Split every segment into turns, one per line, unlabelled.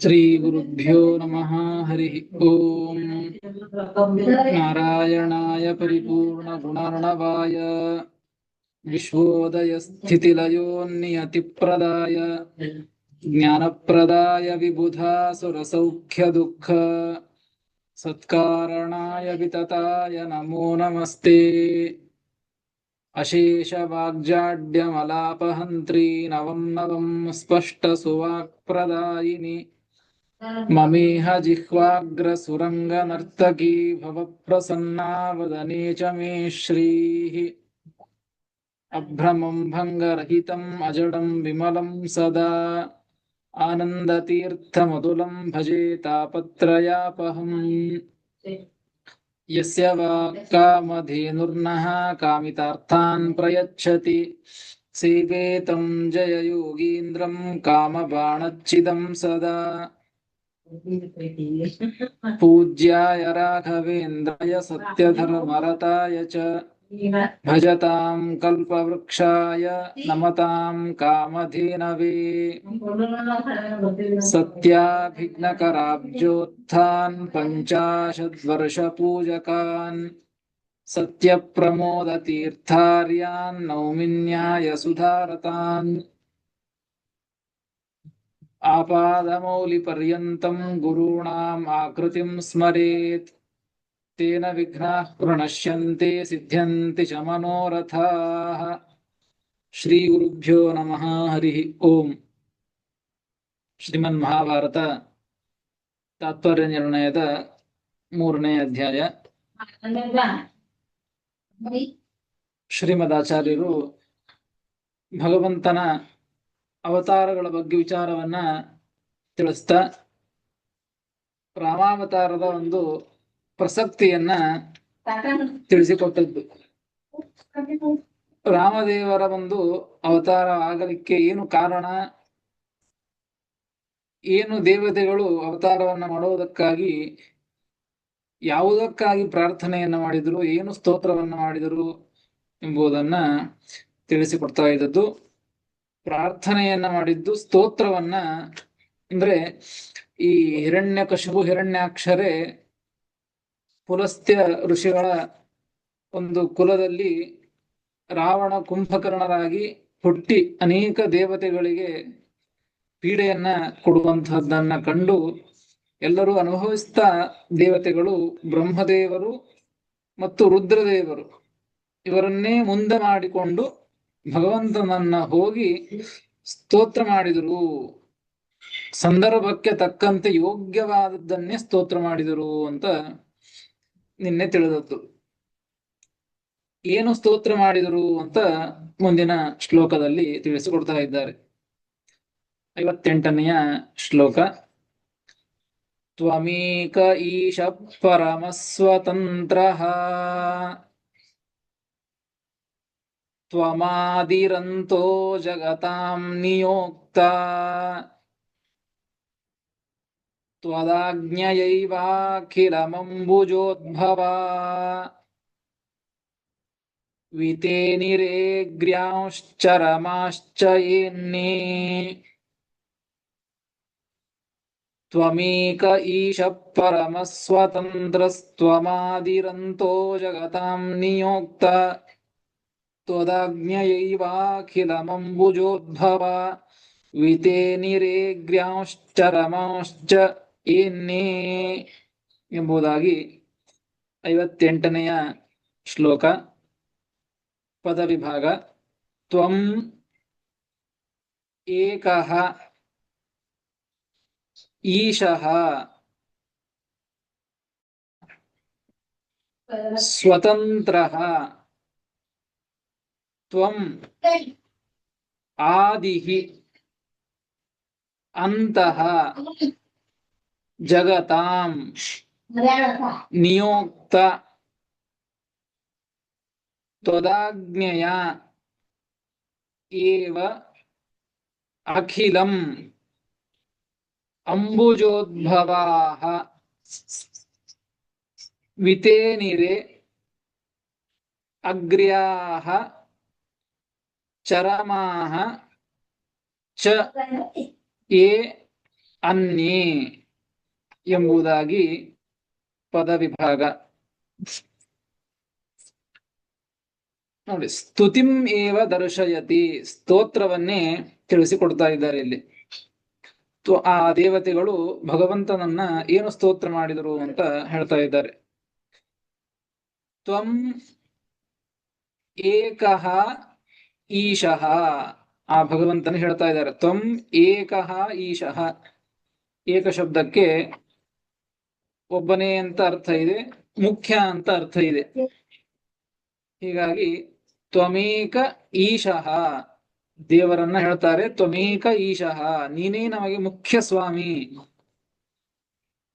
ಶ್ರೀ ಗುರುಭ್ಯೋ ನಮಃ. ಹರಿ ಓಂ. ನಾರಾಯಣಾಯ ಪರಿಪೂರ್ಣ ಗುಣಾರ್ಣವಾಯ ವಿಶ್ವೋದಯ ಸ್ಥಿತಿಲಯೋನ್ನಿಯತಿಪ್ರದಾಯ ಜ್ಞಾನಪ್ರದಾಯ ವಿಬುಧಾಸುರಸೌಖ್ಯ ದುಃಖ ಸತ್ಕಾರಣಾಯ ವಿತತಾಯ ನಮೋ ನಮಸ್ತೆ. ಅಶೇಷ ವಾಗ್ಜಾಡ್ಯಮಲಾಪಹಂತ್ರಿ ನವಂ ನವಂ ಸ್ಪಷ್ಟ ಸುವಾಕ್ಪ್ರದಾಯಿನಿ ಮಮೇಹ ಜಿಹ್ವಾಗ್ರ ಸುರಂಗ ನರ್ತಕೀ ಭವಪ್ರಸನ್ನಾ ವದನೇ ಚ ಮೇ ಶ್ರೀಃ. ಅಭ್ರಮಂ ಭಂಗರಹಿತಂ ಅಜಡಂ ವಿಮಲಂ ಸದಾ ಆನಂದತೀರ್ಥಮತುಲಂ ಭಜೆ ತಾಪತ್ರಯಾಪಹಂ. ಯಸ್ಯ ವಾಕ್ಕಾಮಧೇನುರ್ನಃ ಕಾಮಿತಾರ್ಥಾನ್ ಪ್ರಯಚ್ಛತಿ ಸೇವೇತಂ ಜಯಯೋಗೀಂದ್ರಂ ಕಾಮಬಾಣಚ್ಛಿದಂ ಸದಾ. ಪೂಜ್ಯಾಯ ರಾಘವೇಂದ್ರಾಯ ಸತ್ಯಧರ್ಮರತಾಯ ಚ ಭಜತಾಂ ಕಲ್ಪವೃಕ್ಷಾಯ ನಮತಾಂ ಕಾಮಧೇನವೇ. ಸತ್ಯಾಭಿಘ್ನಕರಾಬ್ಜೋತ್ಥಾನ್ ಪಂಚಾಶದ್ವರ್ಷಪೂಜಕಾನ್ ಸತ್ಯಪ್ರಮೋದತೀರ್ಥಾರ್ಯಾನ್ ನೌಮಿನ್ಯಾಯ ಸುಧಾರತಾನ್. ಆಪಾದಮೌಲಿಪರ್ಯಂತಂ ಗುರುಣಾಂ ಆಕೃತಿಂ ಸ್ಮರೇತ್ ತೇನ ವಿಘ್ನಾಃ ಪ್ರಣಶ್ಯಂತೆ ಸಿದ್ಧ್ಯಂತಿ ಚ ಮನೋರಥಾಃ. ಶ್ರೀ ಗುರುಭ್ಯೋ ನಮಃ. ಹರಿ ಓಂ. ಶ್ರೀಮನ್ ಮಹಾಭಾರತ ತಾತ್ಪರ್ಯ ನಿರ್ಣಯದ 3ನೇ ಅಧ್ಯಾಯ. ಶ್ರೀಮದಾಚಾರ್ಯರು ಭಗವಂತನ ಅವತಾರಗಳ ಬಗ್ಗೆ ವಿಚಾರವನ್ನ ತಿಳಿಸ್ತಾ ರಾಮಾವತಾರದ ಒಂದು ಪ್ರಸಕ್ತಿಯನ್ನ ತಿಳಿಸಿಕೊಟ್ಟದ್ದು. ರಾಮದೇವರ ಒಂದು ಅವತಾರ ಆಗಲಿಕ್ಕೆ ಏನು ಕಾರಣ, ಏನು ದೇವತೆಗಳು ಅವತಾರವನ್ನ ಮಾಡುವುದಕ್ಕಾಗಿ ಯಾವುದಕ್ಕಾಗಿ ಪ್ರಾರ್ಥನೆಯನ್ನ ಮಾಡಿದರು, ಏನು ಸ್ತೋತ್ರವನ್ನ ಮಾಡಿದರು ಎಂಬುದನ್ನ ತಿಳಿಸಿಕೊಡ್ತಾ ಇದ್ದದ್ದು. ಪ್ರಾರ್ಥನೆಯನ್ನ ಮಾಡಿದ್ದು, ಸ್ತೋತ್ರವನ್ನ ಅಂದ್ರೆ ಈ ಹಿರಣ್ಯಕಶಿಪು ಹಿರಣ್ಯಾಕ್ಷರೇ ಪುಲಸ್ತ್ಯ ಋಷಿಗಳ ಒಂದು ಕುಲದಲ್ಲಿ ರಾವಣ ಕುಂಭಕರ್ಣರಾಗಿ ಹುಟ್ಟಿ ಅನೇಕ ದೇವತೆಗಳಿಗೆ ಪೀಡೆಯನ್ನ ಕೊಡುವಂತಹದ್ದನ್ನ ಕಂಡು ಎಲ್ಲರೂ ಅನುಭವಿಸ್ತಾ ದೇವತೆಗಳು ಬ್ರಹ್ಮದೇವರು ಮತ್ತು ರುದ್ರದೇವರು ಇವರನ್ನೇ ಮುಂದೆ ಮಾಡಿಕೊಂಡು ಭಗವಂತನನ್ನ ಹೋಗಿ ಸ್ತೋತ್ರ ಮಾಡಿದರು. ಸಂದರ್ಭಕ್ಕೆ ತಕ್ಕಂತೆ ಯೋಗ್ಯವಾದದ್ದನ್ನೇ ಸ್ತೋತ್ರ ಮಾಡಿದರು ಅಂತ ನಿನ್ನೆ ತಿಳಿದದ್ದು. ಏನು ಸ್ತೋತ್ರ ಮಾಡಿದರು ಅಂತ ಮುಂದಿನ ಶ್ಲೋಕದಲ್ಲಿ ತಿಳಿಸಿಕೊಡ್ತಾ ಇದ್ದಾರೆ. 58ನೆಯ ಶ್ಲೋಕ. ತ್ವಮೇಕ ಈಶ ಪರಮಸ್ವತಂತ್ರಃ ತ್ವಮಾದಿರಂತೋ ಜಗತಾಂ ನಿಯೋಕ್ತ ತ್ವದಾಜ್ಞಯೈವಾಖಿಲಮಂಬುಜೋದ್ಭವ ವಿತೇನಿರೇಗ್ರ್ಯಾಂಶ್ಚರಮಾಶ್ಚ ಯೇನ್ನೇ. ತ್ವಮೇಕ ಈಶ ಪರಮಸ್ವತಂತ್ರಸ್ತ್ವಮಾದಿರಂತೋ ಜಗತಾಂ ನಿಯೋಕ್ತ ತ್ವದಾಜ್ಞಯೈವಾಖಿಲಮಂಬುಜೋದ್ಭವ ವಿತೇನಿರೇಗ್ರ್ಯಾಂಶ್ಚರಮಾಶ್ಚ ಯೇನ್ನೇ ಎಂಬುದಾಗಿ 58ನೆಯ ಶ್ಲೋಕ. ಪದವಿಭಾಗ. ತ್ವಂ ಏಕಃ ಈಶಃ ಸ್ವತಂತ್ರಃ ತ್ವಂ ಆದಿಃ ಅಂತಃ ಜಗತಾಂ ನಿಯೋಕ್ತ ತ್ವದಾಜ್ಞೆಯ ಏವ ಅಖಿಲಂ ಅಂಬುಜೋದ್ಭವಾಃ ವಿತೇನಿರೆ ಅಗ್ರ್ಯಾಃ ಚರಮಾಹ ಚ ಎ ಅನ್ಯೇ ಎಂಬುದಾಗಿ ಪದ ವಿಭಾಗ. ನೋಡಿ, ಸ್ತುತಿಂ ಏವ ದರ್ಶಯತಿ, ಸ್ತೋತ್ರವನ್ನೇ ತಿಳಿಸಿಕೊಡ್ತಾ ಇದ್ದಾರೆ ಇಲ್ಲಿ. ಆ ದೇವತೆಗಳು ಭಗವಂತನನ್ನ ಏನು ಸ್ತೋತ್ರ ಮಾಡಿದರು ಅಂತ ಹೇಳ್ತಾ ಇದ್ದಾರೆ. ತ್ವಂ ಏಕಃ ಈಶಃ, ಆ ಭಗವಂತನ ಹೇಳ್ತಾ ಇದ್ದಾರೆ. ತ್ವಂ ಏಕಃ ಈಶಃ, ಏಕ ಶಬ್ದಕ್ಕೆ ಒಬ್ಬನೇ ಅಂತ ಅರ್ಥ ಇದೆ, ಮುಖ್ಯ ಅಂತ ಅರ್ಥ ಇದೆ. ಹೀಗಾಗಿ ತ್ವಮೇಕ ಈಶಃ, ದೇವರನ್ನ ಹೇಳ್ತಾರೆ. ತ್ವಮೇಕ ಈಶಃ, ನೀನೇ ನಮಗೆ ಮುಖ್ಯ ಸ್ವಾಮಿ,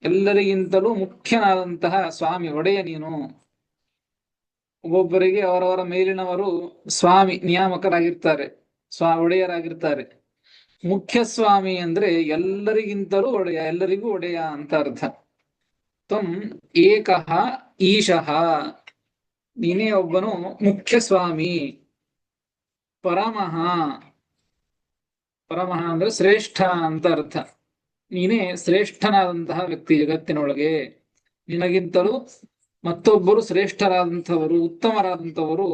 ಎಲ್ಲರಿಗಿಂತಲೂ ಮುಖ್ಯನಾದಂತಹ ಸ್ವಾಮಿ, ಒಡೆಯ ನೀನು. ಒಬ್ಬೊಬ್ಬರಿಗೆ ಅವರವರ ಮೇಲಿನವರು ಸ್ವಾಮಿ, ನಿಯಾಮಕರಾಗಿರ್ತಾರೆ, ಒಡೆಯರಾಗಿರ್ತಾರೆ. ಮುಖ್ಯ ಸ್ವಾಮಿ ಅಂದ್ರೆ ಎಲ್ಲರಿಗಿಂತಲೂ ಒಡೆಯ, ಎಲ್ಲರಿಗೂ ಒಡೆಯ ಅಂತ ಅರ್ಥ. ತ್ವಂ ಏಕಃ ಈಶಃ, ನೀನೇ ಒಬ್ಬನು ಮುಖ್ಯ ಸ್ವಾಮಿ. ಪರಮಃ, ಪರಮಃ ಅಂದ್ರೆ ಶ್ರೇಷ್ಠ ಅಂತ ಅರ್ಥ. ನೀನೇ ಶ್ರೇಷ್ಠನಾದಂತಹ ವ್ಯಕ್ತಿ ಜಗತ್ತಿನೊಳಗೆ. ನಿನಗಿಂತಲೂ ಮತ್ತೊಬ್ಬರು ಶ್ರೇಷ್ಠರಾದಂಥವರು, ಉತ್ತಮರಾದಂಥವರು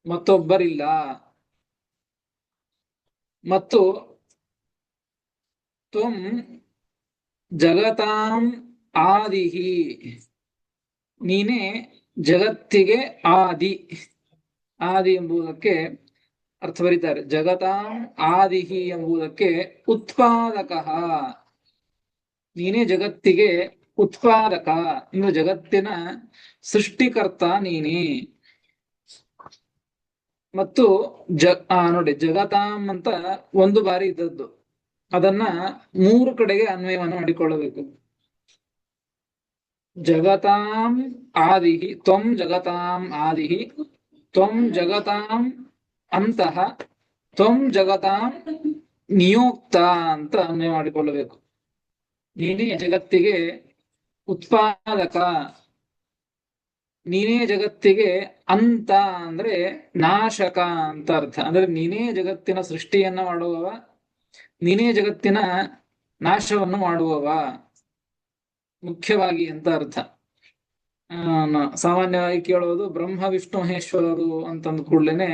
ಮತ್ತೊಬ್ಬರಿಲ್ಲ. ಮತ್ತು ತ್ವಂ ಜಗತಾಂ ಆದಿಹಿ, ನೀನೇ ಜಗತ್ತಿಗೆ ಆದಿ. ಆದಿ ಎಂಬುದಕ್ಕೆ ಅರ್ಥ ಬರೀತಾರೆ. ಜಗತಾಂ ಆದಿಹಿ ಎಂಬುದಕ್ಕೆ ಉತ್ಪಾದಕ, ನೀನೇ ಜಗತ್ತಿಗೆ ಉತ್ಪಾದಕ, ಇನ್ನು ಜಗತ್ತಿನ ಸೃಷ್ಟಿಕರ್ತ ನೀನೇ. ಮತ್ತು ನೋಡಿ, ಜಗತಾಂ ಅಂತ ಒಂದು ಬಾರಿ ಇದ್ದದ್ದು, ಅದನ್ನ 3 ಕಡೆಗೆ ಅನ್ವಯವನ್ನು ಮಾಡಿಕೊಳ್ಳಬೇಕು. ಜಗತಾಂ ಆದಿಹಿ, ತ್ವಂ ಜಗತಾಂ ಆದಿಹಿ, ತ್ವಂ ಜಗತಾಂ ಅಂತಃ, ತ್ವಂ ಜಗತಾಂ ನಿಯೋಕ್ತ ಅಂತ ಅನ್ವಯ ಮಾಡಿಕೊಳ್ಳಬೇಕು. ನೀನೇ ಜಗತ್ತಿಗೆ ಉತ್ಪಾದಕ, ನೀನೇ ಜಗತ್ತಿಗೆ ಅಂತ ಅಂದ್ರೆ ನಾಶಕ ಅಂತ ಅರ್ಥ. ಅಂದ್ರೆ ನೀನೇ ಜಗತ್ತಿನ ಸೃಷ್ಟಿಯನ್ನ ಮಾಡುವವ, ನೀನೇ ಜಗತ್ತಿನ ನಾಶವನ್ನು ಮಾಡುವವ, ಮುಖ್ಯವಾಗಿ ಅಂತ ಅರ್ಥ. ಸಾಮಾನ್ಯವಾಗಿ ಕೇಳೋದು ಬ್ರಹ್ಮ ವಿಷ್ಣು ಮಹೇಶ್ವರರು ಅಂತಂದ ಕೂಡಲೇನೆ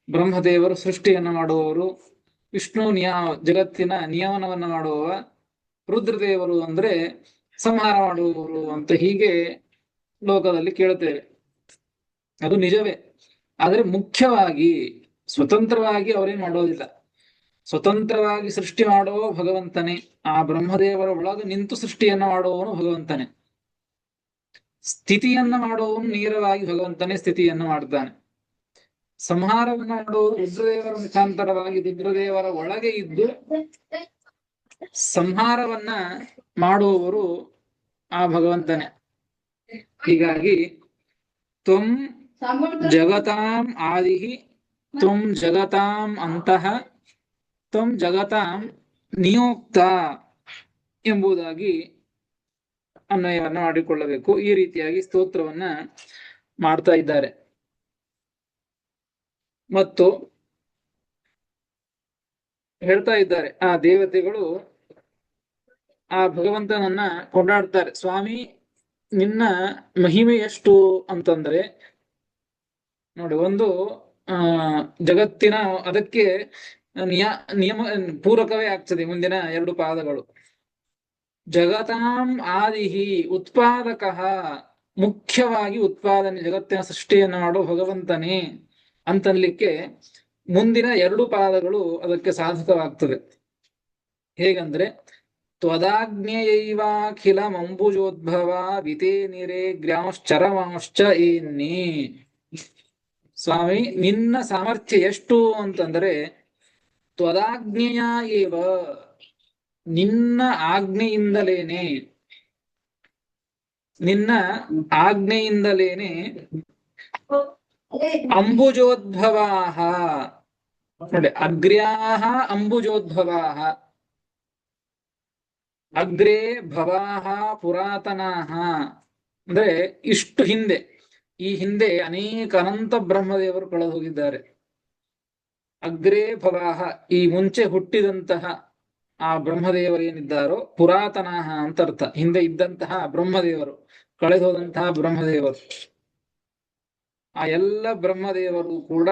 ಬ್ರಹ್ಮದೇವರು ಸೃಷ್ಟಿಯನ್ನ ಮಾಡುವವರು, ವಿಷ್ಣು ಜಗತ್ತಿನ ನಿಯಮನವನ್ನ ಮಾಡುವವ, ರುದ್ರದೇವರು ಅಂದ್ರೆ ಸಂಹಾರ ಮಾಡುವವರು ಅಂತ ಹೀಗೆ ಲೋಕದಲ್ಲಿ ಕೇಳುತ್ತೇವೆ. ಅದು ನಿಜವೇ. ಆದರೆ ಮುಖ್ಯವಾಗಿ ಸ್ವತಂತ್ರವಾಗಿ ಅವರೇನ್ ಮಾಡೋದಿಲ್ಲ. ಸ್ವತಂತ್ರವಾಗಿ ಸೃಷ್ಟಿ ಮಾಡುವ ಭಗವಂತನೇ. ಆ ಬ್ರಹ್ಮದೇವರ ಒಳಗೆ ನಿಂತು ಸೃಷ್ಟಿಯನ್ನ ಮಾಡುವವನು ಭಗವಂತನೇ. ಸ್ಥಿತಿಯನ್ನ ಮಾಡುವವನು ನೇರವಾಗಿ ಭಗವಂತನೇ ಸ್ಥಿತಿಯನ್ನ ಮಾಡ್ತಾನೆ. ಸಂಹಾರವನ್ನ ಮಾಡುವವರು ರುದ್ರದೇವರ ಮುಖಾಂತರವಾಗಿ ರುದ್ರದೇವರ ಒಳಗೆ ಇದ್ದು ಸಂಹಾರವನ್ನ ಮಾಡುವವರು ಆ ಭಗವಂತನೇ. ಹೀಗಾಗಿ ತ್ವಂ ಜಗತಾಂ ಆದಿಹಿ, ತ್ವಂ ಜಗತಾಂ ಅಂತಃ, ತ್ವಂ ಜಗತಾಂ ನಿಯೋಕ್ತ ಎಂಬುದಾಗಿ ಅನ್ವಯವನ್ನು ಮಾಡಿಕೊಳ್ಳಬೇಕು. ಈ ರೀತಿಯಾಗಿ ಸ್ತೋತ್ರವನ್ನ ಮಾಡ್ತಾ ಇದ್ದಾರೆ. ಮತ್ತು ಹೇಳ್ತಾ ಇದ್ದಾರೆ, ಆ ದೇವತೆಗಳು ಆ ಭಗವಂತನನ್ನ ಕೊಂಡಾಡ್ತಾರೆ. ಸ್ವಾಮಿ, ನಿನ್ನ ಮಹಿಮೆ ಎಷ್ಟು ಅಂತಂದ್ರೆ ನೋಡಿ, ಒಂದು ಜಗತ್ತಿನ ಅದಕ್ಕೆ ನಿಯಮ ಪೂರಕವೇ ಆಗ್ತದೆ ಮುಂದಿನ 2 ಪಾದಗಳು. ಜಗತಾಂ ಆದಿಹಿ, ಉತ್ಪಾದಕ, ಮುಖ್ಯವಾಗಿ ಉತ್ಪಾದನೆ, ಜಗತ್ತಿನ ಸೃಷ್ಟಿಯನ್ನು ಮಾಡುವ ಭಗವಂತನೇ ಅಂತನ್ಲಿಕ್ಕೆ ಮುಂದಿನ 2 ಪಾದಗಳು ಅದಕ್ಕೆ ಸಾಧಕವಾಗ್ತದೆ. ಹೇಗಂದ್ರೆ ತ್ವದಾಜ್ಞೆಯೈವಾಖಿಲ ಮಂಬುಜೋದ್ಭವ ವಿತೇ ನಿರೇ ಗ್ರಾಂಶ್ಚರಮಾಂಶ್ಚ ಏನ್ನಿ. ಸ್ವಾಮಿ, ನಿನ್ನ ಸಾಮರ್ಥ್ಯ ಎಷ್ಟು ಅಂತಂದ್ರೆ ತ್ವದಾಜ್ಞೆಯ ಏವ, ನಿನ್ನ ಆಜ್ಞೆಯಿಂದಲೇನೆ, ನಿನ್ನ ಆಜ್ಞೆಯಿಂದಲೇನೆ ಅಂಬುಜೋದ್ಭವಾಹ, ನೋಡಿ, ಅಗ್ರ್ಯಾಹ ಅಂಬುಜೋದ್ಭವಾಹ, ಅಗ್ರೇ ಭವಾಹ ಪುರಾತನಾಹ ಅಂದ್ರೆ ಇಷ್ಟು ಹಿಂದೆ, ಈ ಹಿಂದೆ ಅನೇಕ ಅನಂತ ಬ್ರಹ್ಮದೇವರು ಕಳೆದು ಹೋಗಿದ್ದಾರೆ. ಅಗ್ರೇ ಭವಾಹ, ಈ ಮುಂಚೆ ಹುಟ್ಟಿದಂತಹ ಆ ಬ್ರಹ್ಮದೇವರೇನಿದ್ದಾರೋ ಪುರಾತನಃ ಅಂತ ಅರ್ಥ, ಹಿಂದೆ ಇದ್ದಂತಹ ಬ್ರಹ್ಮದೇವರು, ಕಳೆದು ಹೋದಂತಹ ಬ್ರಹ್ಮದೇವರು, ಆ ಎಲ್ಲ ಬ್ರಹ್ಮದೇವರು ಕೂಡ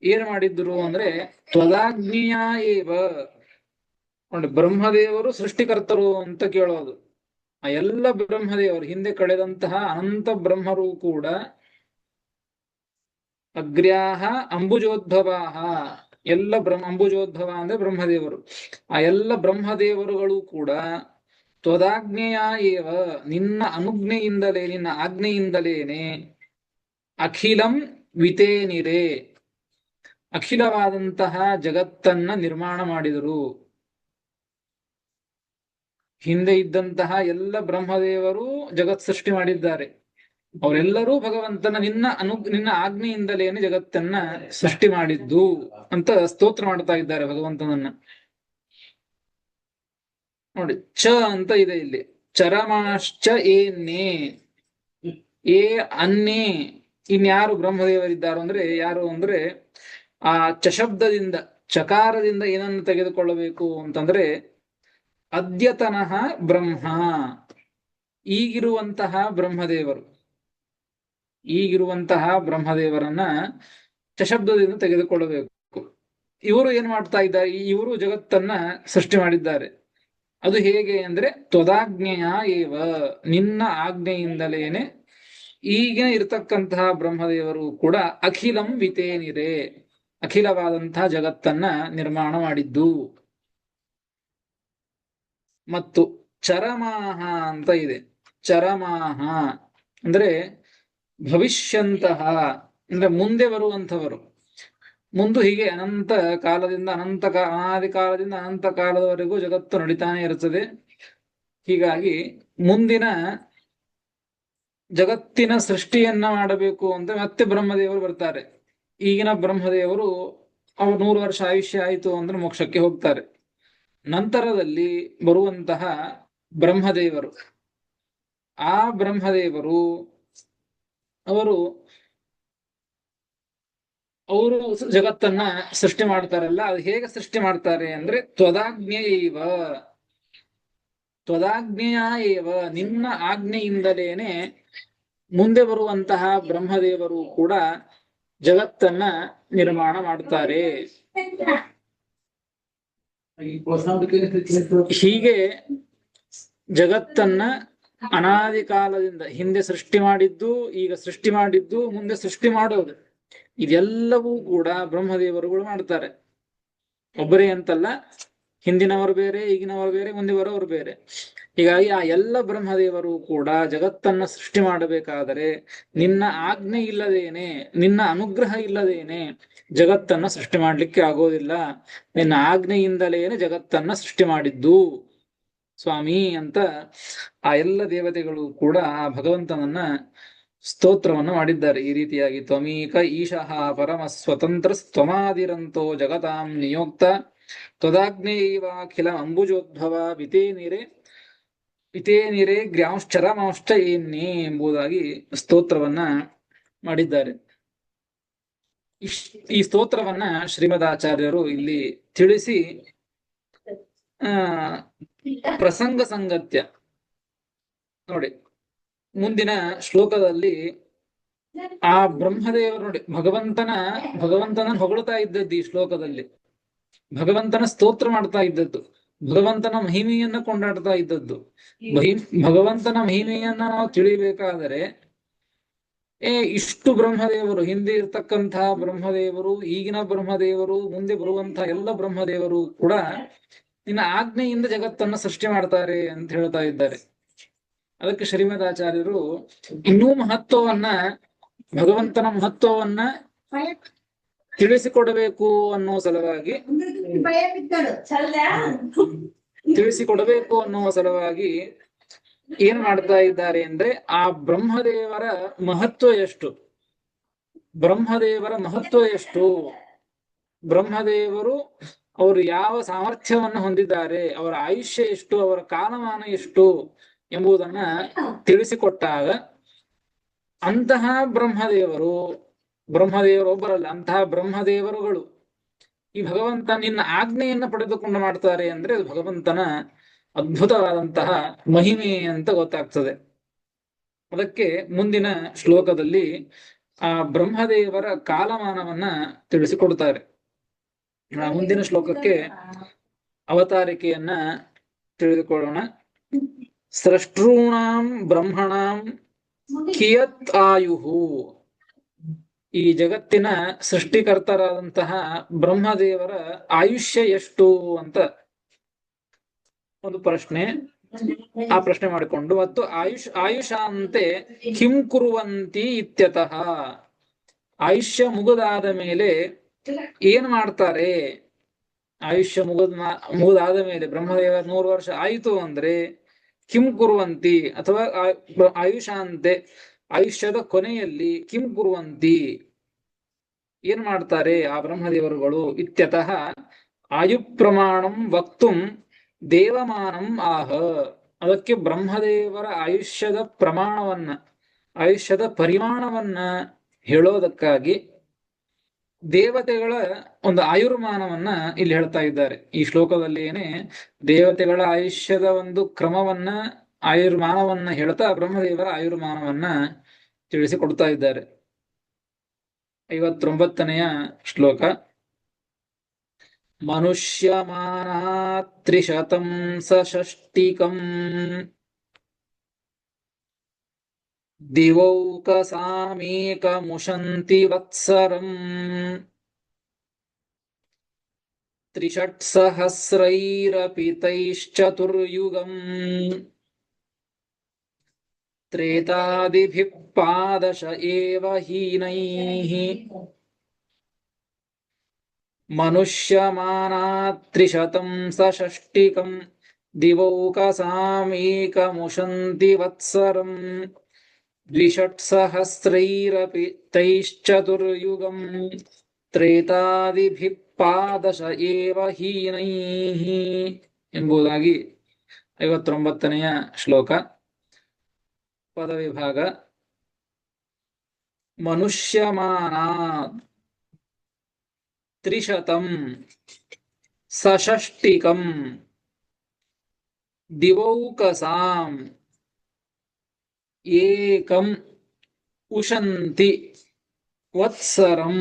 ಏನ್ ಮಾಡಿದ್ರು ಅಂದ್ರೆ ತ್ವದಾಜ್ಞೆಯ ಏವ, ನೋಡಿ ಬ್ರಹ್ಮದೇವರು ಸೃಷ್ಟಿಕರ್ತರು ಅಂತ ಕೇಳೋದು. ಆ ಎಲ್ಲ ಬ್ರಹ್ಮದೇವರು ಹಿಂದೆ ಕಳೆದಂತಹ ಅನಂತ ಬ್ರಹ್ಮರು ಕೂಡ ಅಗ್ರ್ಯಾಹ ಅಂಬುಜೋದ್ಭವಾಹ, ಎಲ್ಲ ಅಂಬುಜೋದ್ಭವ ಅಂದ್ರೆ ಬ್ರಹ್ಮದೇವರು, ಆ ಎಲ್ಲ ಬ್ರಹ್ಮದೇವರುಗಳು ಕೂಡ ತ್ವದಾಜ್ಞೆಯ ಏವ, ನಿನ್ನ ಅನುಜ್ಞೆಯಿಂದಲೇ, ನಿನ್ನ ಆಜ್ಞೆಯಿಂದಲೇನೆ ಅಖಿಲಂ ವಿತೇನಿರೆ, ಅಖಿಲವಾದಂತಹ ಜಗತ್ತನ್ನ ನಿರ್ಮಾಣ ಮಾಡಿದರು. ಹಿಂದೆ ಇದ್ದಂತಹ ಎಲ್ಲ ಬ್ರಹ್ಮದೇವರು ಜಗತ್ ಸೃಷ್ಟಿ ಮಾಡಿದ್ದಾರೆ. ಅವರೆಲ್ಲರೂ ಭಗವಂತನ ನಿನ್ನ ಆಜ್ಞೆಯಿಂದಲೇನೆ ಜಗತ್ತನ್ನ ಸೃಷ್ಟಿ ಮಾಡಿದ್ದು ಅಂತ ಸ್ತೋತ್ರ ಮಾಡ್ತಾ ಇದ್ದಾರೆ ಭಗವಂತನನ್ನ. ನೋಡಿ ಚ ಅಂತ ಇದೆ ಇಲ್ಲಿ, ಚರಮಾಶ್ಚ ಏನ್ನೇ, ಏ ಅನ್ನೇ, ಇನ್ಯಾರು ಬ್ರಹ್ಮದೇವರಿದ್ದಾರೋ ಅಂದ್ರೆ ಯಾರು ಅಂದ್ರೆ ಆ ಚಶಬ್ದದಿಂದ, ಚಕಾರದಿಂದ ಏನನ್ನು ತೆಗೆದುಕೊಳ್ಳಬೇಕು ಅಂತಂದ್ರೆ ಅದ್ಯತನಃ ಬ್ರಹ್ಮ, ಈಗಿರುವಂತಹ ಬ್ರಹ್ಮದೇವರು, ಈಗಿರುವಂತಹ ಬ್ರಹ್ಮದೇವರನ್ನ ಚಶಬ್ದದಿಂದ ತೆಗೆದುಕೊಳ್ಳಬೇಕು. ಇವರು ಏನ್ ಮಾಡ್ತಾ ಇದ್ದಾರೆ, ಇವರು ಜಗತ್ತನ್ನ ಸೃಷ್ಟಿ ಮಾಡಿದ್ದಾರೆ. ಅದು ಹೇಗೆ ಅಂದ್ರೆ ತ್ವದಾಜ್ಞೆಯ ಏವ, ನಿನ್ನ ಆಜ್ಞೆಯಿಂದಲೇನೆ ಈಗಿನ ಇರತಕ್ಕಂತಹ ಬ್ರಹ್ಮದೇವರು ಕೂಡ ಅಖಿಲಂ ವಿತೇನಿರೆ, ಅಖಿಲವಾದಂತಹ ಜಗತ್ತನ್ನ ನಿರ್ಮಾಣ ಮಾಡಿದ್ದು. ಮತ್ತು ಚರಮಾಹ ಅಂತ ಇದೆ, ಚರಮಾಹ ಅಂದ್ರೆ ಭವಿಷ್ಯಂತಹ ಅಂದ್ರೆ ಮುಂದೆ ಬರುವಂಥವರು. ಮುಂದೆ ಹೀಗೆ ಅನಂತ ಕಾಲದಿಂದ ಅನಾದಿ ಕಾಲದಿಂದ ಅನಂತ ಕಾಲದವರೆಗೂ ಜಗತ್ತು ನಡೀತಾನೆ ಇರುತ್ತದೆ. ಹೀಗಾಗಿ ಮುಂದಿನ ಜಗತ್ತಿನ ಸೃಷ್ಟಿಯನ್ನ ಮಾಡಬೇಕು ಅಂತ ಮತ್ತೆ ಬ್ರಹ್ಮದೇವರು ಬರ್ತಾರೆ. ಈಗಿನ ಬ್ರಹ್ಮದೇವರು ಅವ್ರು 100 ವರ್ಷ ಆಯುಷ್ಯ ಆಯಿತು ಅಂದ್ರೆ ಮೋಕ್ಷಕ್ಕೆ ಹೋಗ್ತಾರೆ. ನಂತರದಲ್ಲಿ ಬರುವಂತಹ ಬ್ರಹ್ಮದೇವರು, ಆ ಬ್ರಹ್ಮದೇವರು ಅವರು ಜಗತ್ತನ್ನ ಸೃಷ್ಟಿ ಮಾಡ್ತಾರಲ್ಲ, ಅದು ಹೇಗೆ ಸೃಷ್ಟಿ ಮಾಡ್ತಾರೆ ಅಂದ್ರೆ ತ್ವದಾಜ್ಞೆಯೈವ, ತ್ವದಾಜ್ಞೆಯ ಏವ, ನಿನ್ನ ಆಜ್ಞೆಯಿಂದಲೇನೆ ಮುಂದೆ ಬರುವಂತಹ ಬ್ರಹ್ಮದೇವರು ಕೂಡ ಜಗತ್ತನ್ನ ನಿರ್ಮಾಣ ಮಾಡ್ತಾರೆ. ಹೀಗೆ ಜಗತ್ತನ್ನ ಅನಾದಿ ಕಾಲದಿಂದ ಹಿಂದೆ ಸೃಷ್ಟಿ ಮಾಡಿದ್ದು, ಈಗ ಸೃಷ್ಟಿ ಮಾಡಿದ್ದು, ಮುಂದೆ ಸೃಷ್ಟಿ ಮಾಡೋದು, ಇದೆಲ್ಲವೂ ಕೂಡ ಬ್ರಹ್ಮದೇವರುಗಳು ಮಾಡ್ತಾರೆ. ಒಬ್ಬರೇ ಅಂತಲ್ಲ, ಹಿಂದಿನವರು ಬೇರೆ, ಈಗಿನವರು ಬೇರೆ, ಮುಂದೆ ಬರೋರು ಬೇರೆ. ಹೀಗಾಗಿ ಆ ಎಲ್ಲ ಬ್ರಹ್ಮದೇವರು ಕೂಡ ಜಗತ್ತನ್ನ ಸೃಷ್ಟಿ ಮಾಡಬೇಕಾದರೆ ನಿನ್ನ ಆಜ್ಞೆ ಇಲ್ಲದೇನೆ, ನಿನ್ನ ಅನುಗ್ರಹ ಇಲ್ಲದೇನೆ ಜಗತ್ತನ್ನ ಸೃಷ್ಟಿ ಮಾಡ್ಲಿಕ್ಕೆ ಆಗೋದಿಲ್ಲ. ನಿನ್ನ ಆಜ್ಞೆಯಿಂದಲೇನೆ ಜಗತ್ತನ್ನ ಸೃಷ್ಟಿ ಮಾಡಿದ್ದು ಸ್ವಾಮಿ ಅಂತ ಆ ಎಲ್ಲ ದೇವತೆಗಳು ಕೂಡ ಆ ಭಗವಂತನನ್ನ ಸ್ತೋತ್ರವನ್ನು ಮಾಡಿದ್ದಾರೆ. ಈ ರೀತಿಯಾಗಿ ತ್ವಮೀಕ ಈಶಃ ಪರಮ ಸ್ವತಂತ್ರ ತ್ವಮಾದಿರಂತೋ ಜಗತಾಂ ನಿಯೋಕ್ತ ತ್ವದಾಜ್ಞೆಯೈವಾಖಿಲ ಅಂಬುಜೋದ್ಭವ ವಿತೇನಿರೆ ಗ್ರ್ಯಾಂಶ್ಚರಮಾಶ್ಚ ಏನ್ನೇ ಎಂಬುದಾಗಿ ಸ್ತೋತ್ರವನ್ನ ಮಾಡಿದ್ದಾರೆ. ಈ ಸ್ತೋತ್ರವನ್ನ ಶ್ರೀಮದಾಚಾರ್ಯರು ಇಲ್ಲಿ ತಿಳಿಸಿ ಪ್ರಸಂಗ ಸಂಗತ್ಯ ನೋಡಿ, ಮುಂದಿನ ಶ್ಲೋಕದಲ್ಲಿ ಆ ಬ್ರಹ್ಮದೇವರು ನೋಡಿ ಭಗವಂತನ ಹೊಗಳ್ತಾ ಇದ್ದದ್ದು, ಈ ಶ್ಲೋಕದಲ್ಲಿ ಭಗವಂತನ ಸ್ತೋತ್ರ ಮಾಡ್ತಾ ಇದ್ದದ್ದು, ಭಗವಂತನ ಮಹಿಮೆಯನ್ನ ಕೊಂಡಾಡ್ತಾ ಇದ್ದದ್ದು. ಭಗವಂತನ ಮಹಿಮೆಯನ್ನ ನಾವು ತಿಳಿಬೇಕಾದರೆ ಇಷ್ಟು ಬ್ರಹ್ಮದೇವರು, ಹಿಂದೆ ಇರ್ತಕ್ಕಂತಹ ಬ್ರಹ್ಮದೇವರು, ಈಗಿನ ಬ್ರಹ್ಮದೇವರು, ಮುಂದೆ ಬರುವಂತಹ ಎಲ್ಲ ಬ್ರಹ್ಮದೇವರು ಕೂಡ ನಿನ್ನ ಆಜ್ಞೆಯಿಂದ ಜಗತ್ತನ್ನ ಸೃಷ್ಟಿ ಮಾಡ್ತಾರೆ ಅಂತ ಹೇಳ್ತಾ ಇದ್ದಾರೆ. ಅದಕ್ಕೆ ಶ್ರೀಮದಾಚಾರ್ಯರು ಇನ್ನೂ ಭಗವಂತನ ಮಹತ್ವವನ್ನ ತಿಳಿಸಿಕೊಡಬೇಕು ಅನ್ನೋ ಸಲುವಾಗಿ ಏನ್ ಮಾಡ್ತಾ ಇದ್ದಾರೆ ಅಂದ್ರೆ ಆ ಬ್ರಹ್ಮದೇವರ ಮಹತ್ವ ಎಷ್ಟು, ಬ್ರಹ್ಮದೇವರು ಅವರು ಯಾವ ಸಾಮರ್ಥ್ಯವನ್ನ ಹೊಂದಿದ್ದಾರೆ, ಅವರ ಆಯುಷ್ಯ ಎಷ್ಟು, ಅವರ ಕಾಲಮಾನ ಎಷ್ಟು ಎಂಬುದನ್ನ ತಿಳಿಸಿಕೊಟ್ಟಾಗ ಅಂತಹ ಬ್ರಹ್ಮದೇವರು ಬ್ರಹ್ಮದೇವರು ಒಬ್ಬರಲ್ಲ, ಅಂತಹ ಬ್ರಹ್ಮದೇವರುಗಳು ಈ ಭಗವಂತ ನಿನ್ನ ಆಜ್ಞೆಯನ್ನ ಪಡೆದುಕೊಂಡು ಮಾಡ್ತಾರೆ ಅಂದ್ರೆ ಅದು ಭಗವಂತನ ಅದ್ಭುತವಾದಂತಹ ಮಹಿಮೆ ಅಂತ ಗೊತ್ತಾಗ್ತದೆ. ಅದಕ್ಕೆ ಮುಂದಿನ ಶ್ಲೋಕದಲ್ಲಿ ಆ ಬ್ರಹ್ಮದೇವರ ಕಾಲಮಾನವನ್ನ ತಿಳಿಸಿಕೊಡ್ತಾರೆ. ಮುಂದಿನ ಶ್ಲೋಕಕ್ಕೆ ಅವತಾರಿಕೆಯನ್ನ ತಿಳಿದುಕೊಳ್ಳೋಣ. ಸೃಷ್ಟॄಣಾಂ ಬ್ರಹ್ಮಣಾಂ ಕಿಯತ್ ಆಯುಹು. ಈ ಜಗತ್ತಿನ ಸೃಷ್ಟಿಕರ್ತರಾದಂತಹ ಬ್ರಹ್ಮದೇವರ ಆಯುಷ್ಯ ಎಷ್ಟು ಅಂತ ಒಂದು ಪ್ರಶ್ನೆ. ಆ ಪ್ರಶ್ನೆ ಮಾಡಿಕೊಂಡು ಮತ್ತು ಆಯುಷಾಂತೆ ಕಿಂ ಕುರುವಂತಿ ಇತ್ಯತಃ, ಆಯುಷ್ಯ ಮುಗಿದಾದ ಮೇಲೆ ಏನ್ ಮಾಡ್ತಾರೆ, ಆಯುಷ್ಯ ಮುಗಿದಾದ ಮೇಲೆ ಬ್ರಹ್ಮದೇವ 100 ವರ್ಷ ಆಯಿತು ಅಂದ್ರೆ ಕಿಂ ಕುರುವಂತಿ, ಅಥವಾ ಆಯುಷಾಂತೆ ಆಯುಷ್ಯದ ಕೊನೆಯಲ್ಲಿ ಕಿಂ ಕುರುವಂತಿ ಏನ್ ಮಾಡ್ತಾರೆ ಆ ಬ್ರಹ್ಮದೇವರುಗಳು. ಇತ್ಯತಃ ಆಯು ಪ್ರಮಾಣಂ ವಕ್ತುಂ ದೇವಮಾನಂ ಆಹ. ಅದಕ್ಕೆ ಬ್ರಹ್ಮದೇವರ ಆಯುಷ್ಯದ ಪ್ರಮಾಣವನ್ನ, ಆಯುಷ್ಯದ ಪರಿಮಾಣವನ್ನ ಹೇಳೋದಕ್ಕಾಗಿ ದೇವತೆಗಳ ಒಂದು ಆಯುರ್ಮಾನವನ್ನ ಇಲ್ಲಿ ಹೇಳ್ತಾ ಇದ್ದಾರೆ. ಈ ಶ್ಲೋಕದಲ್ಲಿ ಏನೇ ದೇವತೆಗಳ ಆಯುಷ್ಯದ ಒಂದು ಕ್ರಮವನ್ನ, ಆಯುರ್ಮಾನವನ್ನ ಹೇಳ್ತಾ ಬ್ರಹ್ಮದೇವರ ಆಯುರ್ಮಾನವನ್ನ ತಿಳಿಸಿಕೊಡ್ತಾ ಇದ್ದಾರೆ. 59ನೆಯ ಶ್ಲೋಕ. ಮನುಷ್ಯಮಾನಾತ್ರಿಶತಂ ಸಷಷ್ಟಿಕಂ ದಿವೌಕಸಾಮೇಕಮುಷಂತಿ ವತ್ಸರಂ ತ್ರಿಷಟ್ಸಹಸ್ರೈರಪಿ ತೈಶ್ಚತುರ್ಯುಗಂ ತ್ರೇತಾದಿಭಿಃ ಪಾದಶ ಏವ ಹೀನೈಃ. ಮನುಷ್ಯಮಾನಾತ್ರಿಶತಂ ಸಷಷ್ಟಿಕಂ ದಿವೌಕಸಾಮೇಕಮುಷಂತಿ ವತ್ಸರಂ ದ್ವಿಷಟ್ಸಹಸ್ರೈರಪಿ ತೈಶ್ಚತುರ್ಯುಗಂ ತ್ರೇತಾದಿಭಿಃ ಪಾದಶ ಏವ ಹೀನೈಃ ಎಂಬುದಾಗಿ 59ನೆಯ ಶ್ಲೋಕ. ಪದವಿಭಾಗ. ಮನುಷ್ಯಮಾನಾತ್ ತ್ರಿಶತಂ ಸಷಷ್ಟಿಕಂ ದಿವೌಕಸಾಂ ಏಕಂ ಉಷಂತಿ ವತ್ಸರಂ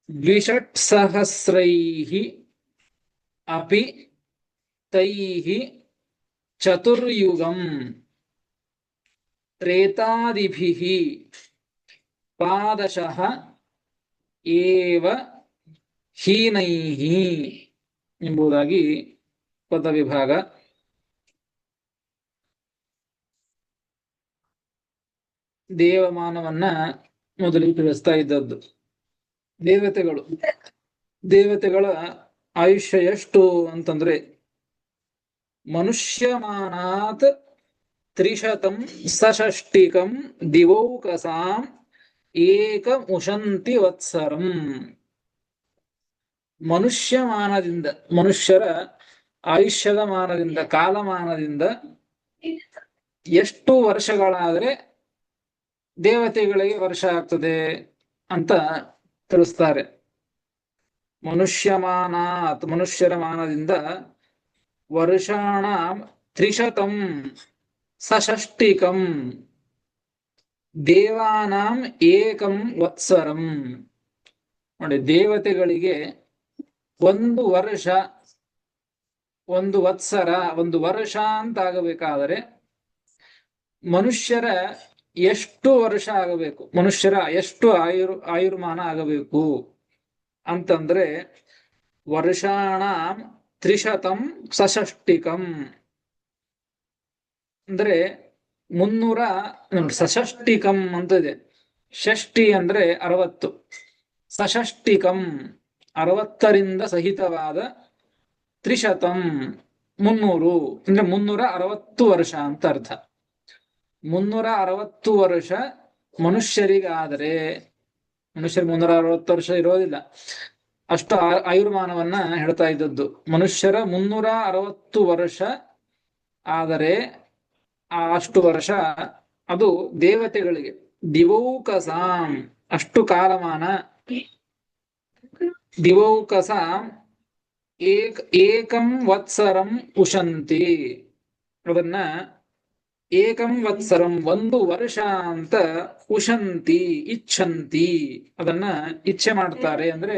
ದ್ವಿಷಟ್ಸಹಸ್ರೈಃ ಅಪಿ ತೈಃ ಚತುರ್ಯುಗಂ ತ್ರೇತಾದಿಭಿಃ ಪಾದಶಃ ಏವ ಹೀನೈಃ ಎಂಬುದಾಗಿ ಪದವಿಭಾಗ. ದೇವಮಾನವನ್ನ ಮೊದಲಿಗೆ ತಿಳಿಸ್ತಾ ಇದ್ದದ್ದು. ದೇವತೆಗಳ ಆಯುಷ್ಯ ಎಷ್ಟು ಅಂತಂದ್ರೆ ಮನುಷ್ಯಮಾನಾತ್ ತ್ರಿಶತಂ ಸಷಷ್ಟಿಕಂ ದಿವೌಕಸಾಂ ಏಕಮುಷಂತಿ ವತ್ಸರಂ. ಮನುಷ್ಯಮಾನದಿಂದ, ಮನುಷ್ಯರ ಆಯುಷ್ಯದ ಮಾನದಿಂದ, ಕಾಲಮಾನದಿಂದ ಎಷ್ಟು ವರ್ಷಗಳಾದ್ರೆ ದೇವತೆಗಳಿಗೆ ವರ್ಷ ಆಗ್ತದೆ ಅಂತ ತಿಳಿಸ್ತಾರೆ. ಮನುಷ್ಯಮಾನಾತ್, ಮನುಷ್ಯರ ಮಾನದಿಂದ ವರ್ಷಾಣ ತ್ರಿಶತಂ ಸಷಷ್ಟಿಕಂ ದೇವಾನಾಂ ಏಕಂ ವತ್ಸರಂ. ನೋಡಿ, ದೇವತೆಗಳಿಗೆ ಒಂದು ವರ್ಷ, ಒಂದು ವತ್ಸರ, ಒಂದು ವರ್ಷ ಅಂತ ಆಗಬೇಕಾದರೆ ಮನುಷ್ಯರ ಎಷ್ಟು ವರ್ಷ ಆಗಬೇಕು, ಮನುಷ್ಯರ ಎಷ್ಟು ಆಯುರ್ಮಾನ ಆಗಬೇಕು ಅಂತಂದ್ರೆ ವರ್ಷಾಣ ತ್ರಿಶತಂ ಸಷಷ್ಟಿಕಂ ಅಂದ್ರೆ 300. ಸಷಷ್ಟಿಕಂ ಅಂತ ಇದೆ. ಷಷ್ಟಿ ಅಂದ್ರೆ 60, ಸಷಷ್ಟಿಕಂ 60ರಿಂದ ಸಹಿತವಾದ, ತ್ರಿಶತಂ 300 ಅಂದ್ರೆ 360 ವರ್ಷ ಅಂತ ಅರ್ಥ. 360 ವರ್ಷ ಮನುಷ್ಯರಿಗಾದರೆ, ಮನುಷ್ಯರಿಗೆ 360 ವರ್ಷ ಇರೋದಿಲ್ಲ, ಅಷ್ಟು ಆಯುರ್ಮಾನವನ್ನ ಹೇಳ್ತಾ ಇದ್ದದ್ದು. ಮನುಷ್ಯರ 360 ವರ್ಷ ಆದರೆ ಅಷ್ಟು ವರ್ಷ ಅದು ದೇವತೆಗಳಿಗೆ, ದಿವೌಕಸಾಂ ಅಷ್ಟು ಕಾಲಮಾನ, ದಿವೌಕಸಾಂ ಏಕಂ ವತ್ಸರಂ ಉಶಂತಿ, ಅದನ್ನ ಏಕಂ ವತ್ಸರಂ ಒಂದು ವರ್ಷ ಅಂತ ಉಶಂತಿ ಇಚ್ಛಂತಿ, ಅದನ್ನ ಇಚ್ಛೆ ಮಾಡ್ತಾರೆ, ಅಂದ್ರೆ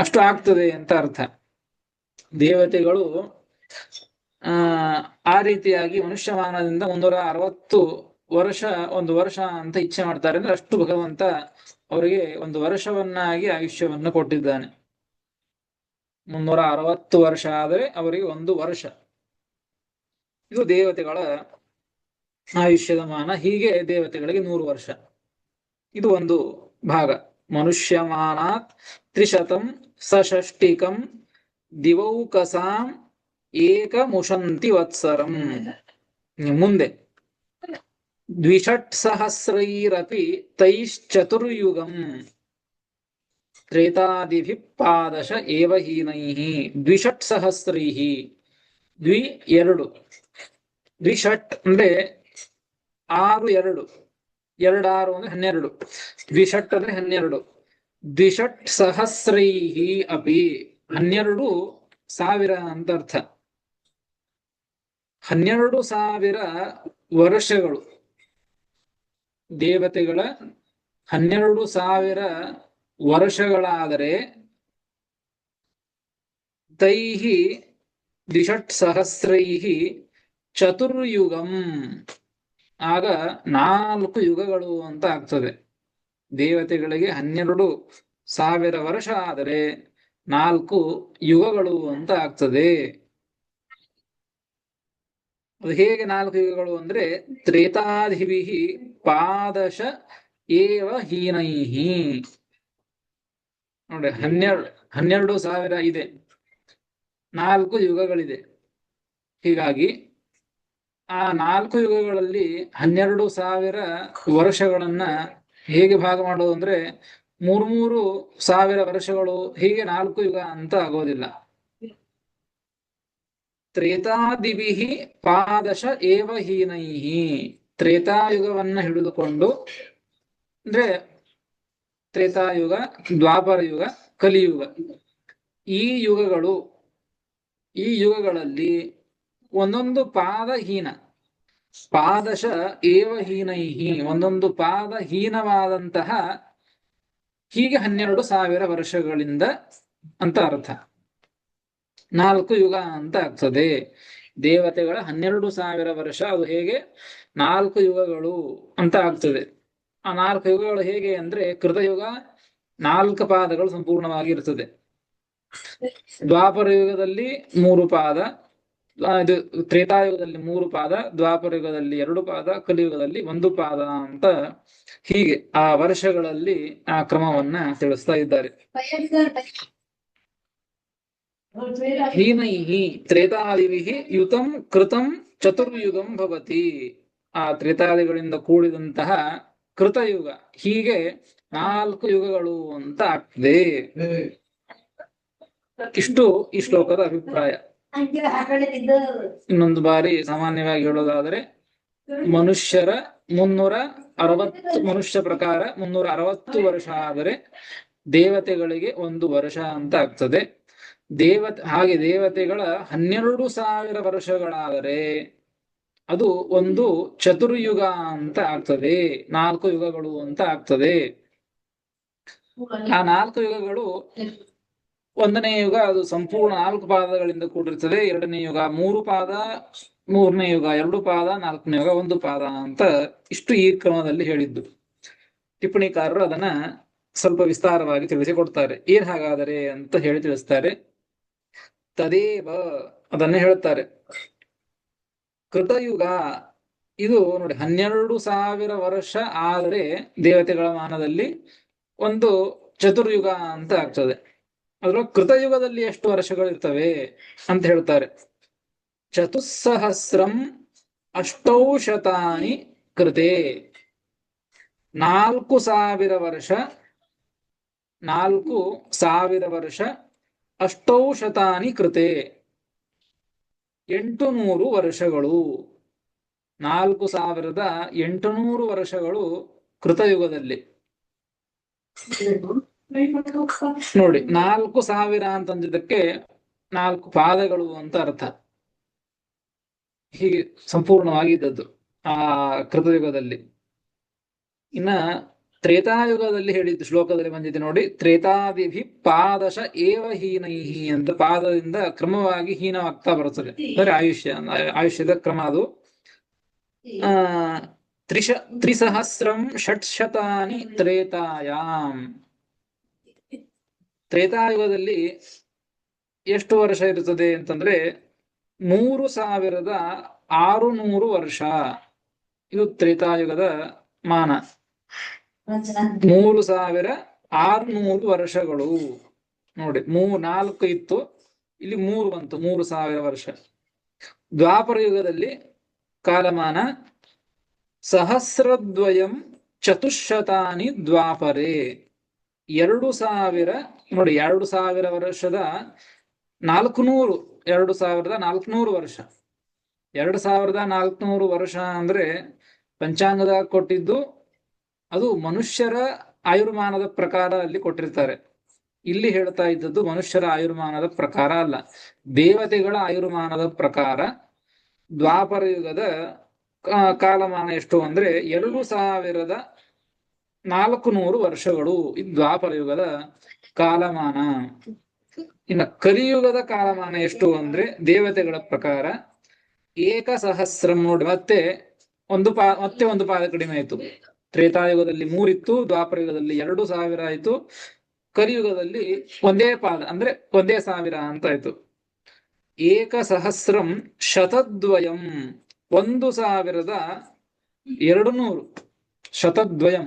ಅಷ್ಟು ಆಗ್ತದೆ ಅಂತ ಅರ್ಥ. ದೇವತೆಗಳು ಆ ರೀತಿಯಾಗಿ ಮನುಷ್ಯಮಾನದಿಂದ 160 ವರ್ಷ ಒಂದು ವರ್ಷ ಅಂತ ಇಚ್ಛೆ ಮಾಡ್ತಾರೆ, ಅಂದ್ರೆ ಅಷ್ಟು ಭಗವಂತ ಅವರಿಗೆ ಒಂದು ವರ್ಷವನ್ನಾಗಿ ಆಯುಷ್ಯವನ್ನು ಕೊಟ್ಟಿದ್ದಾನೆ. 360 ವರ್ಷ ಆದರೆ ಅವರಿಗೆ ಒಂದು ವರ್ಷ. ಇದು ದೇವತೆಗಳ ಆಯುಷ್ಯದ ಮಾನ. ಹೀಗೆ ದೇವತೆಗಳಿಗೆ 100 ವರ್ಷ. ಇದು ಒಂದು ಭಾಗ. ಮನುಷ್ಯಮಾನಾತ್ 300 ಸಷಷ್ಟಿಕಂ ದಿವೌಕಸಾಂ ಏಕಮುಶಂತಿ ವತ್ಸರಂ. ಮುಂದೆ 2,600 ತೈಶ್ಚತುರ್ಯುಗಂ ತ್ರೇತಾದಿಭಿ ಪಾದಶ ಏವ ಹೀನೈಃ. 2,600 2 ದ್ವಿಷಟ್ ಅಂದ್ರೆ 6 2 2 6 ಅಂದ್ರೆ 12. ದ್ವಿಷಟ್ ಅಂದ್ರೆ 12. 2,600 ಅಪಿ 12,000 ಅಂತ ಅರ್ಥ. 12,000 ವರ್ಷಗಳು. ದೇವತೆಗಳ 12,000 ವರ್ಷಗಳಾದರೆ ತೈಹಿ 2,600 ಚತುರ್ಯುಗಂ, ಆಗ 4 ಯುಗಗಳು ಅಂತ ಆಗ್ತದೆ. ದೇವತೆಗಳಿಗೆ 12,000 ವರ್ಷ ಆದರೆ 4 ಯುಗಗಳು ಅಂತ ಆಗ್ತದೆ. ಅದು ಹೇಗೆ 4 ಯುಗಗಳು ಅಂದ್ರೆ ತ್ರೇತಾಧಿಭಿ ಪಾದಶ ಏವ ಹೀನೈಃ. ನೋಡಿ 12,000 ಇದೆ, 4 ಯುಗಗಳಿದೆ. ಹೀಗಾಗಿ ಆ 4 ಯುಗಗಳಲ್ಲಿ 12,000 ವರ್ಷಗಳನ್ನ ಹೇಗೆ ಭಾಗ ಮಾಡೋದು ಅಂದ್ರೆ 3,000 ವರ್ಷಗಳು, ಹೀಗೆ 4 ಯುಗ ಅಂತ ಆಗೋದಿಲ್ಲ. ತ್ರೇತಾದಿಭಿ ಪಾದಶ ಏವ ಹೀನೈಃ. ತ್ರೇತಾಯುಗವನ್ನ ಹಿಡಿದುಕೊಂಡು, ಅಂದ್ರೆ ತ್ರೇತಾಯುಗ, ದ್ವಾಪರ ಯುಗ, ಕಲಿಯುಗ, ಈ ಯುಗಗಳಲ್ಲಿ ಒಂದೊಂದು ಪಾದ ಹೀನ. ಪಾದಶ ಏವ ಹೀನೈಃ, ಒಂದೊಂದು ಪಾದ ಹೀನವಾದಂತಹ, ಹೀಗೆ 12,000 ವರ್ಷಗಳಿಂದ ಅಂತ ಅರ್ಥ. 4 ಯುಗ ಅಂತ ಆಗ್ತದೆ. ದೇವತೆಗಳ 12,000 ವರ್ಷ, ಅದು ಹೇಗೆ 4 ಯುಗಗಳು ಅಂತ ಆಗ್ತದೆ. ಆ 4 ಯುಗಗಳು ಹೇಗೆ ಅಂದ್ರೆ, ಕೃತಯುಗ 4 ಪಾದಗಳು ಸಂಪೂರ್ಣವಾಗಿ ಇರ್ತದೆ. ದ್ವಾಪರ ಯುಗದಲ್ಲಿ 3 ಪಾದ, ಇದು ತ್ರೇತಾಯುಗದಲ್ಲಿ 3 ಪಾದ, ದ್ವಾಪರ ಯುಗದಲ್ಲಿ 2 ಪಾದ, ಕಲಿಯುಗದಲ್ಲಿ 1 ಪಾದ ಅಂತ ಹೀಗೆ ಆ ವರ್ಷಗಳಲ್ಲಿ ಆ ಕ್ರಮವನ್ನ ತಿಳಿಸ್ತಾ ಇದ್ದಾರೆ. ಹೀನೈಃ ತ್ರೇತಾದಿಭಿಃ ಯುತಂ ಕೃತಂ ಚತುರ್ಯುಗಂ ಭವತಿ. ಆ ತ್ರೇತಾದಿಗಳಿಂದ ಕೂಡಿದಂತಹ ಕೃತಯುಗ, ಹೀಗೆ 4 ಯುಗಗಳು ಅಂತ ಆಗ್ತದೆ. ಇಷ್ಟು ಈ ಶ್ಲೋಕದ ಅಭಿಪ್ರಾಯ. ಇನ್ನೊಂದು ಬಾರಿ ಸಾಮಾನ್ಯವಾಗಿ ಹೇಳೋದಾದರೆ, ಮನುಷ್ಯರ 360, ಮನುಷ್ಯ ಪ್ರಕಾರ 360 ವರ್ಷ ಆದರೆ ದೇವತೆಗಳಿಗೆ 1 ವರ್ಷ ಅಂತ ಆಗ್ತದೆ. ಹಾಗೆ ದೇವತೆಗಳ 12,000 ವರ್ಷಗಳಾದರೆ ಅದು ಒಂದು ಚತುರ್ಯುಗ ಅಂತ ಆಗ್ತದೆ, 4 ಯುಗಗಳು ಅಂತ ಆಗ್ತದೆ. ಆ 4 ಯುಗಗಳು, 1ನೇ ಯುಗ ಅದು ಸಂಪೂರ್ಣ 4 ಪಾದಗಳಿಂದ ಕೂಡಿರ್ತದೆ. 2ನೇ ಯುಗ 3 ಪಾದ, 3ನೇ ಯುಗ 2 ಪಾದ, 4ನೇ ಯುಗ 1 ಪಾದ ಅಂತ ಇಷ್ಟು ಈ ಕ್ರಮದಲ್ಲಿ ಹೇಳಿದ್ದು. ಟಿಪ್ಪಣಿಕಾರರು ಅದನ್ನ ಸ್ವಲ್ಪ ವಿಸ್ತಾರವಾಗಿ ತಿಳಿಸಿಕೊಡ್ತಾರೆ. ಏನ್ ಹಾಗಾದರೆ ಅಂತ ಹೇಳಿ ತಿಳಿಸ್ತಾರೆ. ತದೇವ ಅದನ್ನ ಹೇಳ್ತಾರೆ. ಕೃತಯುಗ ಇದು ನೋಡಿ 12,000 ವರ್ಷ ಆದರೆ ದೇವತೆಗಳ ಮಾನದಲ್ಲಿ ಒಂದು ಚತುರ್ಯುಗ ಅಂತ ಆಗ್ತದೆ. ಅದ್ರ ಕೃತಯುಗದಲ್ಲಿ ಎಷ್ಟು ವರ್ಷಗಳಿರ್ತವೆ ಅಂತ ಹೇಳ್ತಾರೆ. 4,800 ಕೃತೆ, 4,000 ವರ್ಷ, 4,000 ವರ್ಷ, 800 ಕೃತೆ 800 ವರ್ಷಗಳು, 4,800 ವರ್ಷಗಳು ಕೃತಯುಗದಲ್ಲಿ ನೋಡಿ 4,000 ಅಂತಂದಿದ್ದಕ್ಕೆ 4 ಪಾದಗಳು ಅಂತ ಅರ್ಥ. ಹೀಗೆ ಸಂಪೂರ್ಣವಾಗಿದ್ದದ್ದು ಆ ಕೃತಯುಗದಲ್ಲಿ. ಇನ್ನ ತ್ರೇತಾಯುಗದಲ್ಲಿ ಹೇಳಿದ್ದು ಶ್ಲೋಕದಲ್ಲಿ ಬಂದಿದೆ ನೋಡಿ, ತ್ರೇತಾದಿಭಿ ಪಾದಶ ಏವ ಹೀನೈಹಿ ಅಂತ, ಪಾದದಿಂದ ಕ್ರಮವಾಗಿ ಹೀನವಾಗ್ತಾ ಬರುತ್ತದೆ. ಅಂದ್ರೆ ಆಯುಷ್ಯದ ಕ್ರಮ ಅದು. ತ್ರಿಸಹಸ್ರಂ ಷಟ್ಶತಾನಿ ತ್ರೇತಾಯಾಮ್. ತ್ರೇತಾಯುಗದಲ್ಲಿ ಎಷ್ಟು ವರ್ಷ ಇರುತ್ತದೆ ಅಂತಂದ್ರೆ 3,600 ವರ್ಷ. ಇದು ತ್ರೇತಾಯುಗದ ಮಾನ. 3,600 ವರ್ಷಗಳು. ನೋಡಿ 4 ಇತ್ತು, ಇಲ್ಲಿ 3 ಬಂತು, 3,000 ವರ್ಷ. ದ್ವಾಪರ ಯುಗದಲ್ಲಿ ಕಾಲಮಾನ ಸಹಸ್ರದ್ವಯಂ ಚತುಶತಾನಿ ದ್ವಾಪರೇ. 2,000 ನೋಡಿ, 2,000 ವರ್ಷದ 400, 2,400 ವರ್ಷ. 2,400 ವರ್ಷ ಅಂದ್ರೆ ಪಂಚಾಂಗದಾಗ ಕೊಟ್ಟಿದ್ದು ಅದು ಮನುಷ್ಯರ ಆಯುರ್ಮಾನದ ಪ್ರಕಾರ ಅಲ್ಲಿ ಕೊಟ್ಟಿರ್ತಾರೆ. ಇಲ್ಲಿ ಹೇಳ್ತಾ ಇದ್ದದ್ದು ಮನುಷ್ಯರ ಆಯುರ್ಮಾನದ ಪ್ರಕಾರ ಅಲ್ಲ, ದೇವತೆಗಳ ಆಯುರ್ಮಾನದ ಪ್ರಕಾರ. ದ್ವಾಪರ ಯುಗದ ಕಾಲಮಾನ ಎಷ್ಟು ಅಂದ್ರೆ 2,400 ವರ್ಷಗಳು. ಇದು ದ್ವಾಪರ ಯುಗದ ಕಾಲಮಾನ. ಇನ್ನು ಕಲಿಯುಗದ ಕಾಲಮಾನ ಎಷ್ಟು ಅಂದ್ರೆ ದೇವತೆಗಳ ಪ್ರಕಾರ 1,000. ನೋಡಿ, ಮತ್ತೆ ಒಂದು ಪಾದ ಕಡಿಮೆ ಆಯ್ತು. ತ್ರೇತಾಯುಗದಲ್ಲಿ 3 ಇತ್ತು, ದ್ವಾಪರ ಯುಗದಲ್ಲಿ 2,000 ಆಯ್ತು, ಕಲಿಯುಗದಲ್ಲಿ ಒಂದೇ ಪಾದ ಅಂದ್ರೆ 1,000 ಅಂತ ಆಯ್ತು. 1,000 ಶತದ್ವಯಂ 1,200. ಶತದ್ವಯಂ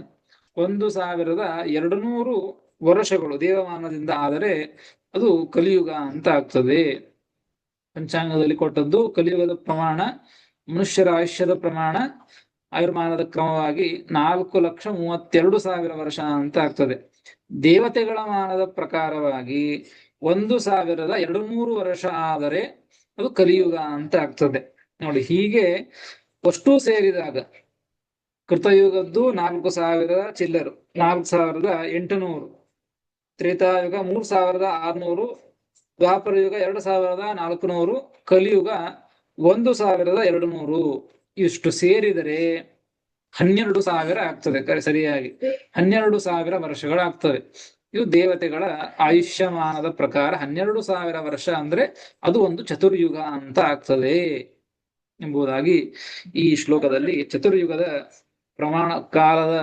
1,200 ವರ್ಷಗಳು ದೇವಮಾನದಿಂದ ಆದರೆ ಅದು ಕಲಿಯುಗ ಅಂತ ಆಗ್ತದೆ. ಪಂಚಾಂಗದಲ್ಲಿ ಕೊಟ್ಟದ್ದು ಕಲಿಯುಗದ ಪ್ರಮಾಣ, ಮನುಷ್ಯರ ಆಯುಷ್ಯದ ಪ್ರಮಾಣ ಆಯುರ್ಮಾನದ ಕ್ರಮವಾಗಿ 4,32,000 ವರ್ಷ ಅಂತ ಆಗ್ತದೆ. ದೇವತೆಗಳ ಮಾನದ ಪ್ರಕಾರವಾಗಿ 1,200 ವರ್ಷ ಆದರೆ ಅದು ಕಲಿಯುಗ ಅಂತ ಆಗ್ತದೆ. ನೋಡಿ, ಹೀಗೆ ಅಷ್ಟು ಸೇರಿದಾಗ ಕೃತಯುಗದ್ದು 4,000 ಚಿಲ್ಲರು, 4,800, ತ್ರೇತಾಯುಗ 3,600, ದ್ವಾಪರ ಯುಗ 2,400, ಕಲಿಯುಗ 1,200. ಇಷ್ಟು ಸೇರಿದರೆ 12,000 ಆಗ್ತದೆ. ಸರಿಯಾಗಿ 12,000 ವರ್ಷಗಳಾಗ್ತವೆ. ಇದು ದೇವತೆಗಳ ಆಯುಷ್ಯಮಾನದ ಪ್ರಕಾರ 12,000 ವರ್ಷ ಅಂದ್ರೆ ಅದು ಒಂದು ಚತುರ್ಯುಗ ಅಂತ ಆಗ್ತದೆ ಎಂಬುದಾಗಿ ಈ ಶ್ಲೋಕದಲ್ಲಿ ಚತುರ್ಯುಗದ ಕಾಲದ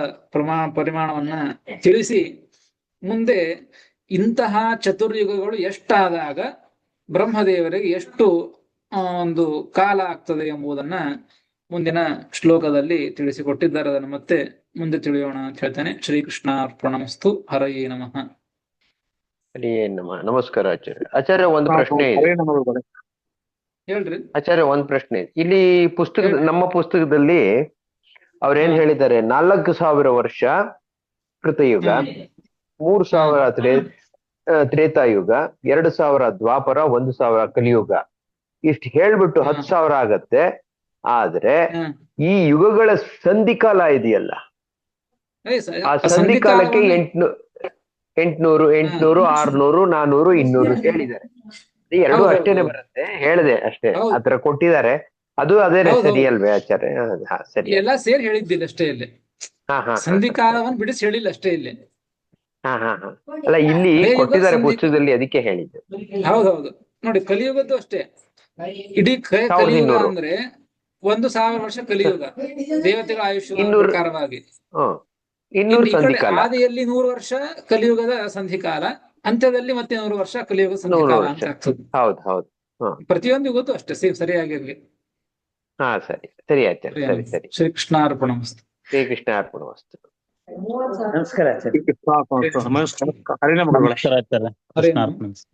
ಪರಿಮಾಣವನ್ನ ತಿಳಿಸಿ, ಮುಂದೆ ಇಂತಹ ಚತುರ್ಯುಗಗಳು ಎಷ್ಟಾದಾಗ ಬ್ರಹ್ಮದೇವರಿಗೆ ಎಷ್ಟು ಒಂದು ಕಾಲ ಆಗ್ತದೆ ಎಂಬುದನ್ನ ಮುಂದಿನ ಶ್ಲೋಕದಲ್ಲಿ ತಿಳಿಸಿಕೊಟ್ಟಿದ್ದಾರೆ. ಅದನ್ನು ಮತ್ತೆ ಮುಂದೆ ತಿಳಿಯೋಣ ಅಂತ ಹೇಳ್ತೇನೆ. ಶ್ರೀಕೃಷ್ಣ ಅರ್ಪಣಮಸ್ತು. ಹರಯೇ ನಮಃ.
ಹರಿಯೇ ನಮಃ. ನಮಸ್ಕಾರ ಆಚಾರ್ಯ. ಆಚಾರ್ಯ, ಒಂದು ಪ್ರಶ್ನೆ ಇದೆ.
ಹೇಳ್ರಿ
ಆಚಾರ್ಯ, ಒಂದು ಪ್ರಶ್ನೆ ಇದೆ. ಇಲ್ಲಿ ನಮ್ಮ ಪುಸ್ತಕದಲ್ಲಿ ಅವ್ರೇನ್ ಹೇಳಿದ್ದಾರೆ, 4,000 ವರ್ಷ ಕೃತಯುಗ, 3,000 ತ್ರೇತಾಯುಗ, 2,000 ದ್ವಾಪರ, 1,000 ಕಲಿಯುಗ. ಇಷ್ಟು ಹೇಳ್ಬಿಟ್ಟು 10,000 ಆಗತ್ತೆ. ಆದ್ರೆ ಈ ಯುಗಗಳ ಸಂಧಿಕಾಲ ಇದೆಯಲ್ಲ, ಆ ಸಂಧಿಕಾಲಕ್ಕೆ 800, 600, 400, 200 ಹೇಳಿದ್ದಾರೆ. 2 ಅಷ್ಟೇನೆ ಬರುತ್ತೆ, ಹೇಳಿದೆ ಅಷ್ಟೇ, ಆತರ ಕೊಟ್ಟಿದ್ದಾರೆ. ಅದು ಅದೇನೆ, ಸರಿ ಅಲ್ವೇ ಆಚಾರ್ಯ? ಸರಿ,
ಎಲ್ಲ ಸೇರಿ ಹೇಳಿದ್ದಿಲ್ಲ ಅಷ್ಟೇ. ಇಲ್ಲಿ ಸಂಧಿಕಾಲವನ್ನು ಬಿಡಿಸಿ ಹೇಳಿಲ್ಲ ಅಷ್ಟೇ ಇಲ್ಲಿ.
ಅಲ್ಲ, ಇಲ್ಲಿ ಕೊಟ್ಟಿದ್ದಾರೆ ಪುಸ್ತಕದಲ್ಲಿ, ಅದಕ್ಕೆ ಹೇಳಿದ್ದೆ.
ಹೌದೌದು. ನೋಡಿ, ಕಲಿಯುಗದ್ದು ಅಷ್ಟೇ. ಇಡೀ ಕಲಿಯುಗ ಅಂದ್ರೆ 1,000 ವರ್ಷ ಕಲಿಯುಗ ದೇವತೆಗಳ ಆಯುಷ್ಯ ಪ್ರಕಾರವಾಗಿ. ಆದಿಯಲ್ಲಿ 100 ವರ್ಷ ಕಲಿಯುಗದ ಸಂಧಿಕಾಲ, ಅಂತ್ಯದಲ್ಲಿ ಮತ್ತೆ 100 ವರ್ಷ ಕಲಿಯುಗದ ಸಂಧಿಕಾಲ ಅಂತ ಆಗ್ತದೆ.
ಹೌದು.
ಪ್ರತಿಯೊಂದು ಯುಗದ್ದು ಅಷ್ಟೇ ಸೇಮ್, ಸರಿಯಾಗಿರ್ಲಿ.
ಸರಿ ಸರಿ ಆಚಾರ್ಯ, ಸರಿ ಸರಿ.
ಶ್ರೀಕೃಷ್ಣ ಅರ್ಪಣಮಸ್ತು.
ಶ್ರೀಕೃಷ್ಣ ಅರ್ಪಣಮಸ್ತು.
ನಮಸ್ಕಾರ ಆಚಾರ್ಯ. ನಮಸ್ಕಾರ ಆಚಾರ್ಯ. ಕೃಷ್ಣ ಅರ್ಪಣಮಸ್ತು.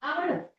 Ah,